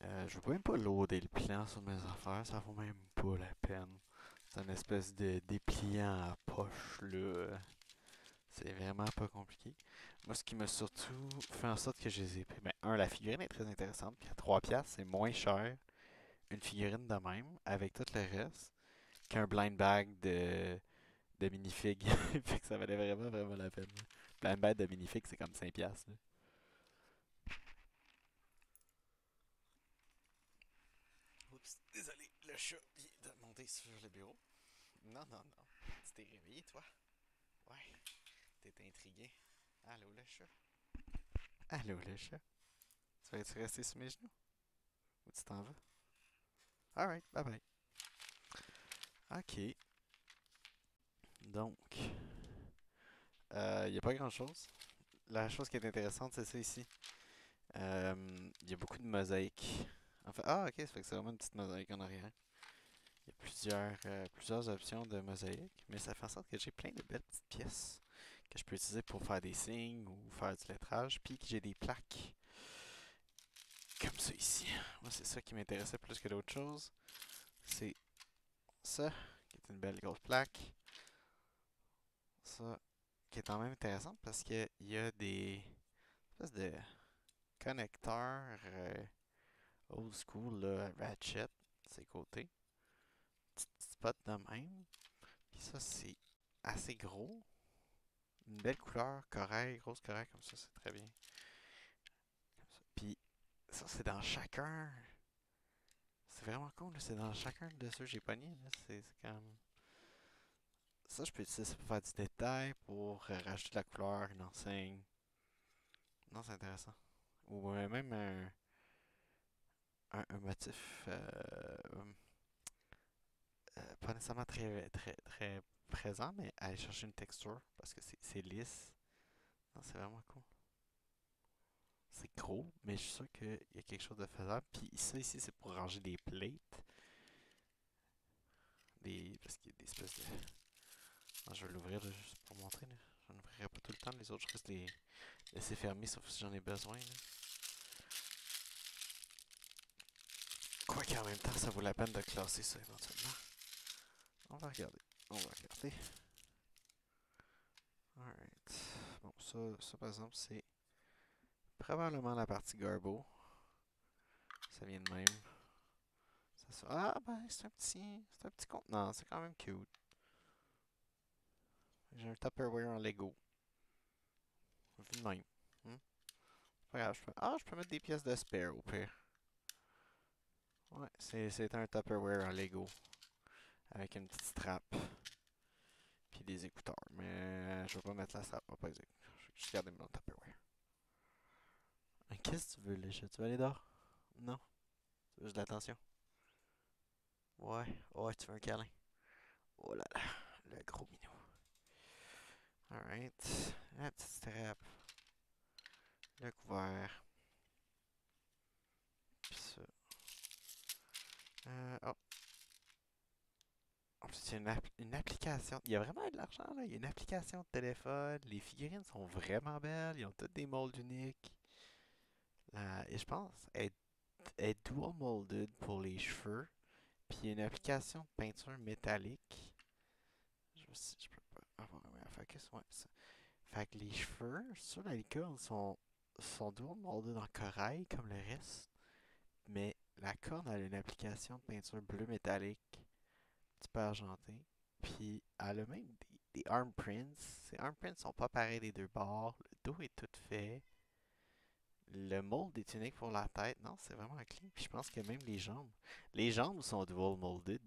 Je veux même pas loader le plan sur mes affaires, ça vaut même pas la peine. C'est une espèce de dépliant à poche là. C'est vraiment pas compliqué. Moi, ce qui m'a surtout fait en sorte que je les ai pris. Ben, la figurine est très intéressante. Puis à 3 piastres, c'est moins cher une figurine de même, avec tout le reste, qu'un blind bag de minifig. Fait que ça valait vraiment, vraiment la peine. Blind bag de minifig, c'est comme 5 piastres. Oups, désolé, le chat vient de monter sur le bureau. Non, non, non. Tu t'es réveillé, toi? Ouais. T'es intrigué. Allô, le chat? Allô, le chat? Tu vas-tu rester sur mes genoux? Ou tu t'en vas? Alright, bye bye. Ok. Donc, il n'y a pas grand-chose. La chose qui est intéressante, c'est ça ici. Il y a beaucoup de mosaïques. En fait, ok, ça fait que c'est vraiment une petite mosaïque en arrière. Il y a plusieurs options de mosaïque, mais ça fait en sorte que j'ai plein de belles petites pièces que je peux utiliser pour faire des signes ou faire du lettrage, puis que j'ai des plaques comme ça ici. Moi, c'est ça qui m'intéressait plus que d'autres choses. C'est ça, qui est une belle grosse plaque. Ça, qui est quand même intéressant parce qu'il y a des espèces de connecteurs old school, là, ratchet, de ses côtés. Petit spot de même. Puis ça, c'est assez gros. Une belle couleur, correcte, grosse correcte, comme ça, c'est très bien. Comme ça. Puis ça, c'est dans chacun. C'est vraiment cool, là, c'est dans chacun de ceux que j'ai pognés. C'est comme. Ça, je peux utiliser ça pour faire du détail, pour rajouter de la couleur, une enseigne. Non, c'est intéressant. Ou même un motif pas nécessairement très présent, mais aller chercher une texture parce que c'est lisse. Non, c'est vraiment cool. C'est gros, mais je suis sûr qu'il y a quelque chose de faisable. Puis ça ici, c'est pour ranger des plates. Parce qu'il y a des espèces de. Non, je vais l'ouvrir là, juste pour montrer. Là. Je n'ouvrirai pas tout le temps. Les autres, je risque de les laisser fermer, sauf si j'en ai besoin. Là. Quoi qu'en même temps, ça vaut la peine de classer ça éventuellement. On va regarder. On va regarder. Alright. Bon, ça par exemple, c'est probablement la partie Garbo. Ça vient de même. Ah, ben, c'est un petit contenant. C'est quand même cute. J'ai un Tupperware en Lego. Vu de même. Hmm? Pas grave, je peux mettre des pièces de spare au pire. Ouais, c'est un Tupperware en Lego. Avec une petite strap. Puis des écouteurs. Mais je vais pas mettre la strap. Je vais pas les écouteurs. Je vais juste garder mon Tupperware. Qu'est-ce que tu veux, Lécha? Tu veux aller dehors? Non? Tu veux juste de l'attention? Ouais. Ouais, tu veux un câlin? Oh là là. Le gros minou. Alright. La petite strap. Le couvert. Puis ça. Oh. En plus, il y a une application. Il y a vraiment de l'argent là. Il y a une application de téléphone. Les figurines sont vraiment belles. Ils ont toutes des molds uniques. Et je pense elle est dual molded pour les cheveux. Puis il y a une application de peinture métallique. Je peux pas avoir un meilleur focus. Ouais, ça. Fait que les cheveux sur la licorne sont dual molded en corail comme le reste. Mais la corne a une application de peinture bleu métallique petit peu argenté. Puis elle a même des arm prints. Ces arm prints sont pas pareils des deux bords. Le dos est tout fait. Le mold est unique pour la tête. Non, c'est vraiment clean. Puis je pense que même les jambes. Les jambes sont dual molded.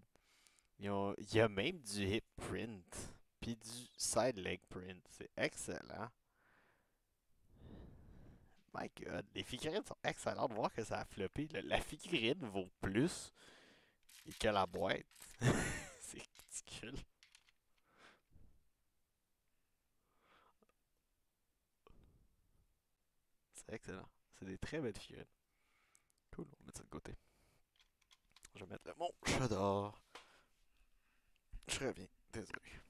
Il y a même du hip print. Puis du side leg print. C'est excellent. My god. Les figurines sont excellentes. Voir que ça a floppé. La figurine vaut plus que la boîte. C'est ridicule. C'est excellent. C'est des très belles figurines. Cool, on va mettre ça de côté. Je vais mettre mon chat dehors. Je reviens, désolé.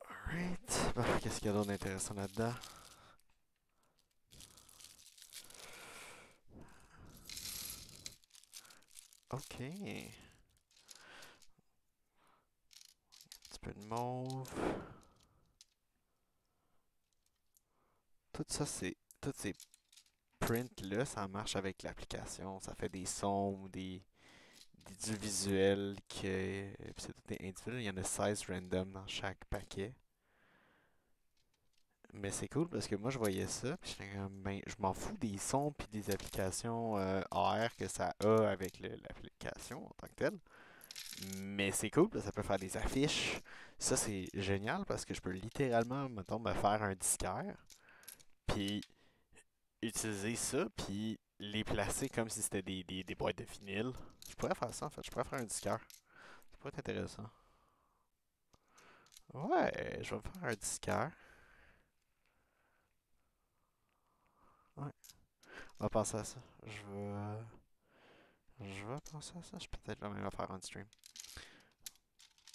Alright. Bon, qu'est-ce qu'il y a d'autre d'intéressant là-dedans? Ok. Un petit peu de mauve. Tout ça, c'est. Toutes ces prints-là, ça marche avec l'application. Ça fait des sons ou du visuel que. Puis c'est tout est individuel. Il y en a 16 random dans chaque paquet. Mais c'est cool parce que moi je voyais ça, puis j'étais comme, ben, je m'en fous des sons puis des applications AR que ça a avec l'application en tant que telle. Mais c'est cool parce que ça peut faire des affiches. Ça c'est génial parce que je peux littéralement, mettons, me faire un disquaire, puis utiliser ça, puis les placer comme si c'était des boîtes de vinyle. Je pourrais faire ça en fait, je pourrais faire un disquaire. Ça pourrait être intéressant. Ouais, je vais me faire un disquaire. Ouais, on va penser à ça. Je vais penser à ça. Je peux peut-être même faire un stream.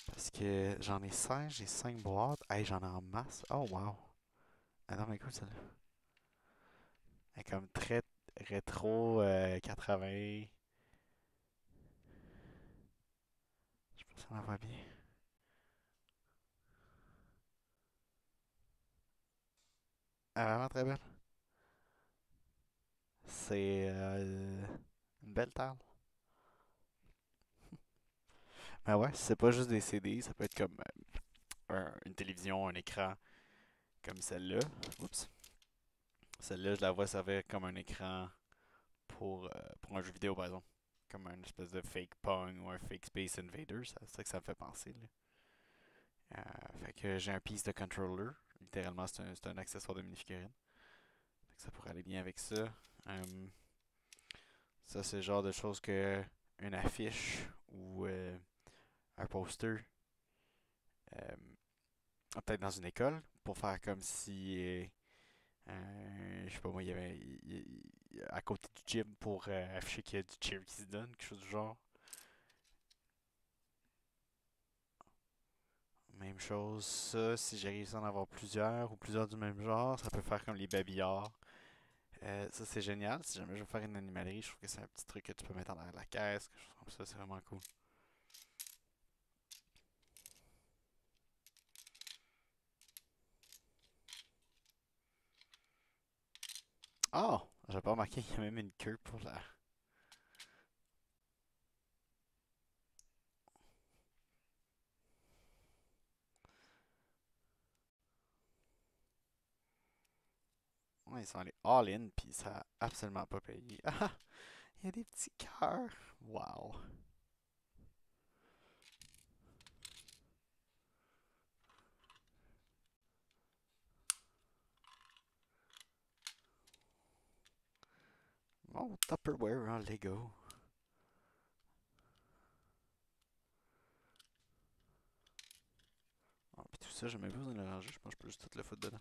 Parce que j'en ai 5, j'ai 5 boîtes. Hey, j'en ai en masse. Oh wow. Ah non, mais écoute, celle-là. Elle est comme très rétro 80. Je pense qu'on la voit bien. Elle est vraiment très belle. C'est une belle table. Mais ouais, c'est pas juste des CD, ça peut être comme une télévision, un écran comme celle-là. Oups. Celle-là, je la vois servir comme un écran pour un jeu vidéo, par exemple. Comme une espèce de fake Pong ou un fake Space Invader. C'est ça que ça me fait penser. Là. Fait que j'ai un piece de controller. Littéralement, c'est un accessoire de minifigurine. Fait que ça pourrait aller bien avec ça. Euh, Ça, c'est le genre de choses que une affiche ou un poster, euh, peut-être dans une école, pour faire comme si, je sais pas moi, à côté du gym pour afficher qu'il y a du cheer qui se donne, quelque chose du genre. Même chose, ça, si j'ai réussi à en avoir plusieurs ou plusieurs du même genre, ça peut faire comme les babillards. Ça, c'est génial. Si jamais je veux faire une animalerie, je trouve que c'est un petit truc que tu peux mettre en arrière de la caisse, quelque chose comme ça, c'est vraiment cool. Oh! J'ai pas remarqué qu'il y a même une queue pour la. Ouais, ils sont allés all-in, puis ça a absolument pas payé. Ah! Il y a des petits cœurs. Wow. Oh, Tupperware en Lego. Oh, puis tout ça, j'ai même pas besoin de le ranger. Je pense que je peux juste tout le foutre dedans.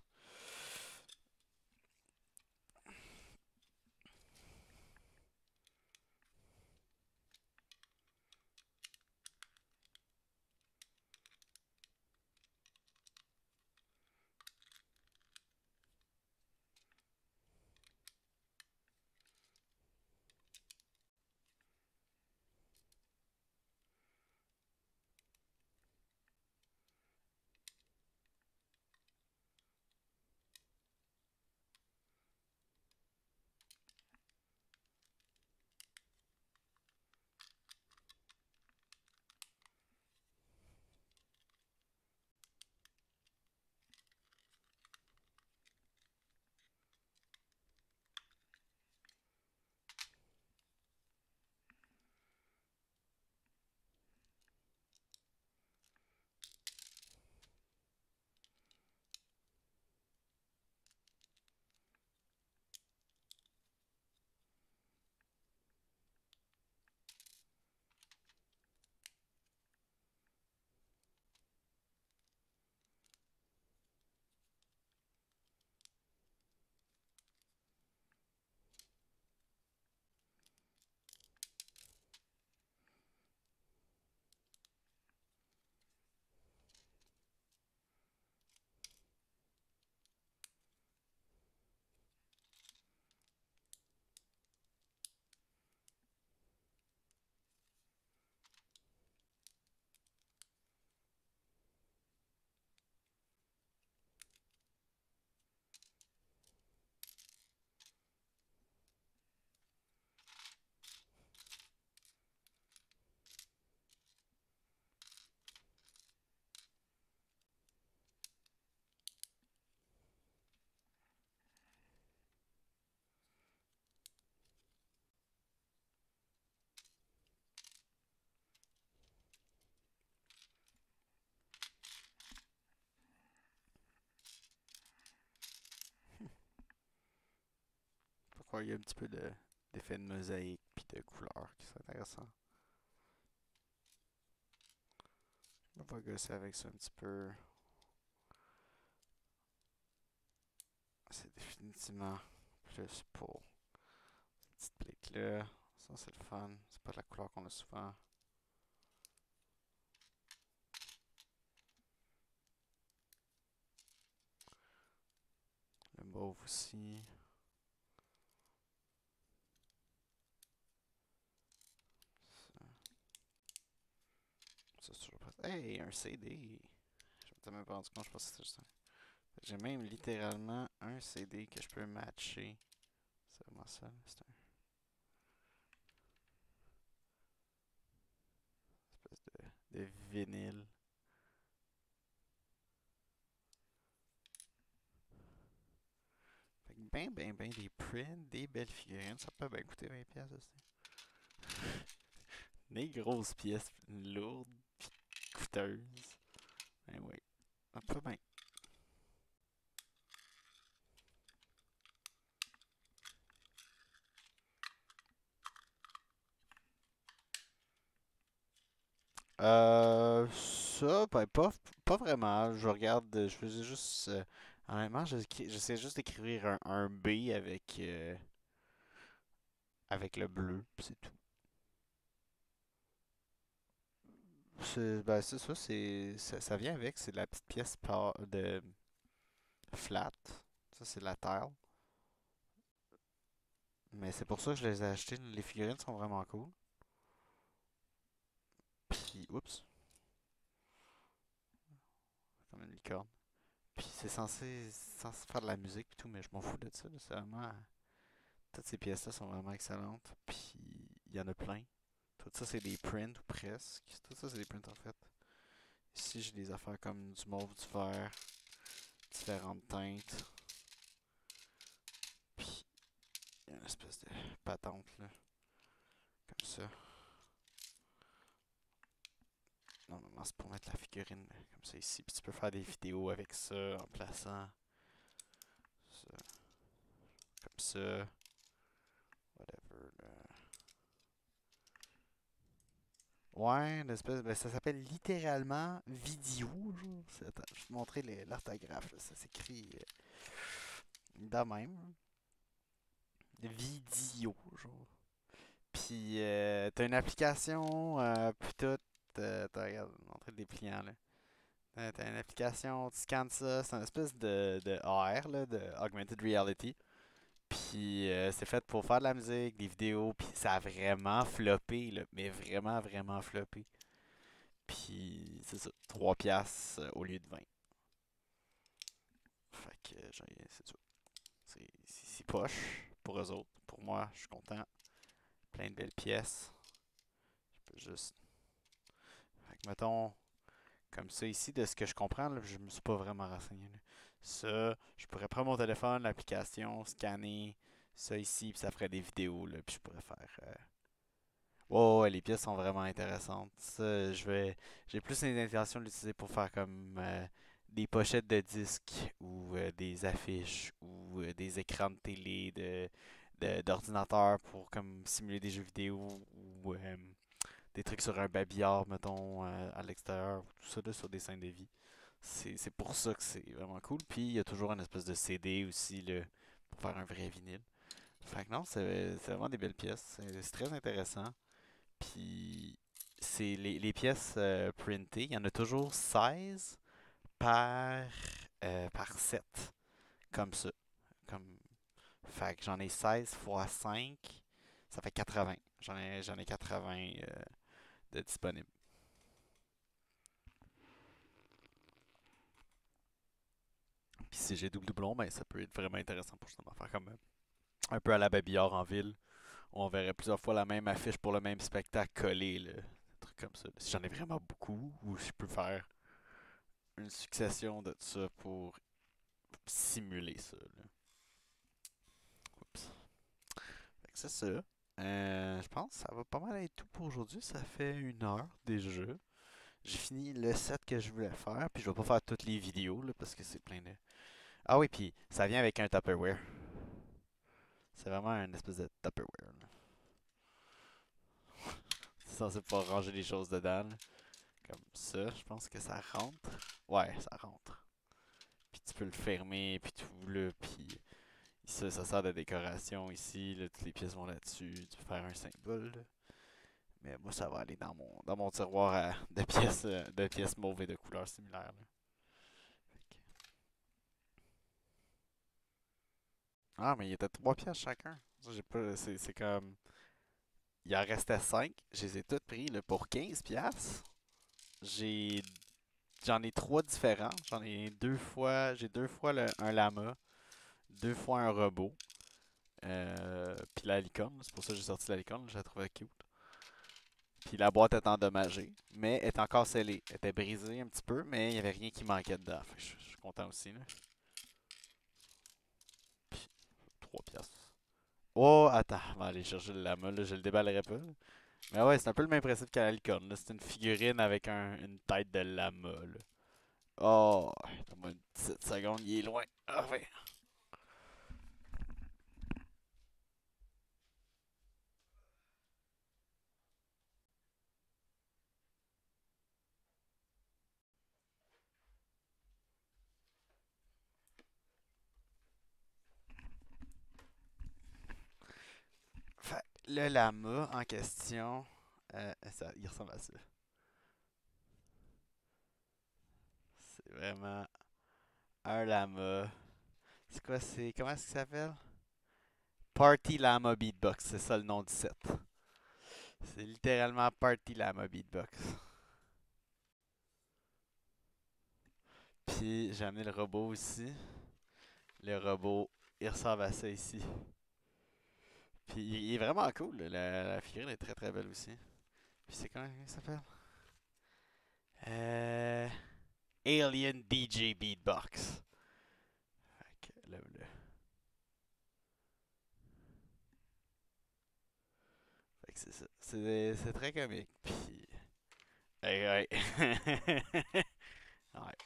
Ouais, il y a un petit peu d'effet de mosaïque puis de couleurs qui sont intéressants. On va gosser avec ça un petit peu. C'est définitivement plus pour cette petite plate là. Ça, c'est le fun. C'est pas de la couleur qu'on a souvent. Le mauve aussi. Ça, c'est toujours pas. Hey, un CD! Je m'étais même pas rendu compte, je pense que c'était juste un. J'ai même littéralement un CD que je peux matcher. C'est vraiment ça, là. C'est un espèce de vinyle. Fait que ben des prints, des belles figurines. Ça peut bien coûter 20 pièces aussi. Des grosses pièces lourdes pis coûteuses. Ben oui. Ça peut bien. Ça, ben pas vraiment. Je regarde, je faisais juste. Honnêtement, j'essaie juste d'écrire un B avec le bleu, pis c'est tout. Ben c'est ça, ça vient avec, c'est de la petite pièce de flat. Ça, c'est de la tile. Mais c'est pour ça que je les ai achetés. Les figurines sont vraiment cool. Puis, oups, comme une licorne. Puis c'est censé faire de la musique et tout, mais je m'en fous de ça, là. C'est vraiment. Toutes ces pièces-là sont vraiment excellentes. Puis il y en a plein. Tout ça, c'est des prints ou presque. Tout ça, c'est des prints en fait. Ici, j'ai des affaires comme du mauve, du vert, différentes teintes. Puis il y a une espèce de patente là, comme ça. Normalement, c'est pour mettre la figurine comme ça ici. Puis tu peux faire des vidéos avec ça en plaçant ça comme ça. Whatever. Là. Ouais, une espèce. Ben, ça s'appelle littéralement vidéo. Genre. Attends, je vais te montrer l'orthographe. Ça s'écrit de même. Vidéo, genre. Puis t'as une application, puis tout. Regarde, je vais te montrer le dépliant là. T'as une application, tu scannes ça, c'est une espèce de AR, là, de Augmented Reality. Puis c'est fait pour faire de la musique, des vidéos, puis ça a vraiment floppé, là, mais vraiment floppé. Puis c'est ça, 3 piastres au lieu de 20. Fait que c'est ça. C'est poche pour eux autres. Pour moi, je suis content. Plein de belles pièces. Je peux juste. Fait que mettons, comme ça ici, de ce que je comprends, là, je me suis pas vraiment renseigné. Là. Ça, je pourrais prendre mon téléphone, l'application, scanner ça ici, puis ça ferait des vidéos, là, puis je pourrais faire. Ouais, les pièces sont vraiment intéressantes. Ça, j'ai plus l'intention de l'utiliser pour faire comme des pochettes de disques ou des affiches ou des écrans de télé, d'ordinateur pour comme simuler des jeux vidéo ou des trucs sur un babillard, mettons, à l'extérieur, tout ça là, sur des scènes de vie. C'est pour ça que c'est vraiment cool. Puis il y a toujours une espèce de CD aussi là, pour faire un vrai vinyle. Fait que non, c'est vraiment des belles pièces. C'est très intéressant. Puis c'est les pièces printées, il y en a toujours 16 par, par 7. Comme ça. Comme... Fait que j'en ai 16 fois 5, ça fait 80. J'en ai 80 de disponibles. Puis si j'ai double doublon, ben ça peut être vraiment intéressant pour justement faire comme un peu à la Babillard en ville. Où on verrait plusieurs fois la même affiche pour le même spectacle collé, là. Des trucs comme ça. Si j'en ai vraiment beaucoup, ou je peux faire une succession de ça pour simuler ça, là. Oups. Fait que c'est ça. Je pense que ça va pas mal être tout pour aujourd'hui. Ça fait 1 heure déjà. J'ai fini le set que je voulais faire, puis je vais pas faire toutes les vidéos là, parce que c'est plein de. Ah oui, puis ça vient avec un Tupperware. C'est vraiment une espèce de Tupperware, là. C'est censé pas ranger les choses dedans, là. Comme ça, je pense que ça rentre. Ouais, ça rentre. Puis tu peux le fermer, puis tout, là. Puis ça sert de décoration ici, là. Toutes les pièces vont là-dessus. Tu peux faire un symbole, là. Mais moi, ça va aller dans mon tiroir de pièces mauves et de couleurs similaires, là. Ah, mais il était 3 pièces chacun. Ça, j'ai pas. C'est comme. Il en restait 5. Je les ai toutes pris là, pour 15 pièces. J'ai. J'en ai 3 différents. J'en ai deux fois. J'ai deux fois un lama, deux fois un robot. Puis la licorne. C'est pour ça que j'ai sorti la licorne. Je la trouvais cute. Puis la boîte est endommagée, mais est encore scellée. Elle était brisée un petit peu, mais il n'y avait rien qui manquait dedans. Fait que je suis content aussi, là. Puis 3 pièces. Oh, attends, on va aller chercher le lama, là, je le déballerai pas. Mais ouais, c'est un peu le même principe qu'à la licorne, là. C'est une figurine avec une tête de lama, là. Oh, donne-moi une petite seconde, il est loin. Ah, ouais. Fait que le lama en question, il ressemble à ça. C'est vraiment un lama. C'est quoi, comment est-ce qu'il s'appelle? Party Lama Beatbox, c'est ça le nom du set. C'est littéralement Party Lama Beatbox. Puis j'ai amené le robot aussi. Le robot, il ressemble à ça ici. Puis il est vraiment cool, là. La figurine est très très belle aussi. Puis c'est comment il s'appelle? Euh... Alien DJ Beatbox. Fait que là. Fait que c'est ça. C'est très comique. Puis. Ouais, ouais. Ouais.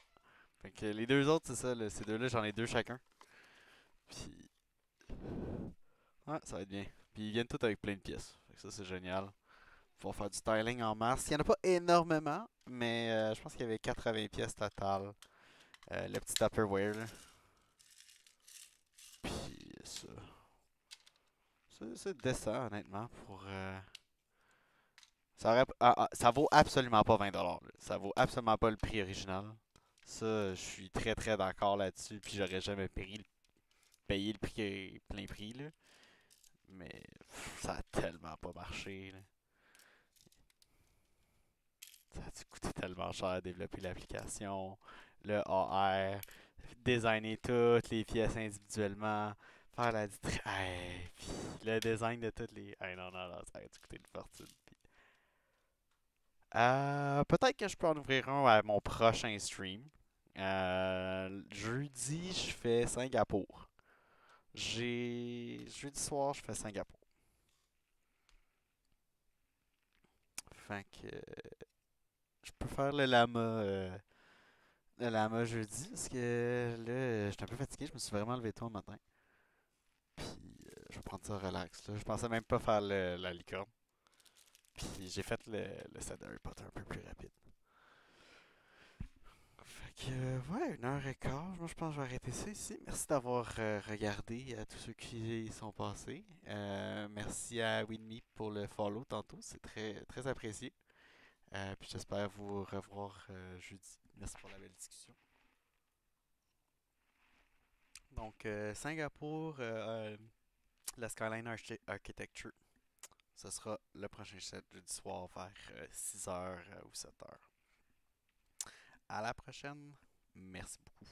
Fait que les deux autres, c'est ça, là. Ces deux-là, j'en ai deux chacun. Puis. Ouais, ça va être bien. Puis ils viennent tous avec plein de pièces. Fait que ça, c'est génial. Pour faire du styling en masse. Il n'y en a pas énormément, mais je pense qu'il y avait 80 pièces totales. Le petit Tupperware, là. Puis ça. C'est décent, honnêtement, pour. Ça vaut absolument pas 20$, là. Ça vaut absolument pas le prix original. Ça, je suis très très d'accord là-dessus. Puis j'aurais jamais payé le prix plein prix, là. Mais ça a tellement pas marché, là. Ça a dû coûter tellement cher à développer l'application, le AR, designer toutes les pièces individuellement, faire la puis le design de toutes les. Hey, non, non, non, ça a dû coûter une fortune. Peut-être que je peux en ouvrir un à mon prochain stream. Jeudi, je fais Singapour. Jeudi soir, je fais Singapour. Fait que je peux faire le lama jeudi parce que là, j'étais un peu fatigué. Je me suis vraiment levé tôt le matin. Puis je vais prendre ça relax, là. Je pensais même pas faire la licorne. Puis j'ai fait le set d'Harry Potter un peu plus rapide. Fait que, ouais, 1h15. Moi, je pense que je vais arrêter ça ici. Merci d'avoir regardé à tous ceux qui y sont passés. Merci à Winme pour le follow tantôt. C'est très, très apprécié. Puis j'espère vous revoir jeudi. Merci pour la belle discussion. Donc, Singapour, la Skyline Architecture. Ce sera le prochain set jeudi soir vers 6h ou 7h. À la prochaine. Merci beaucoup.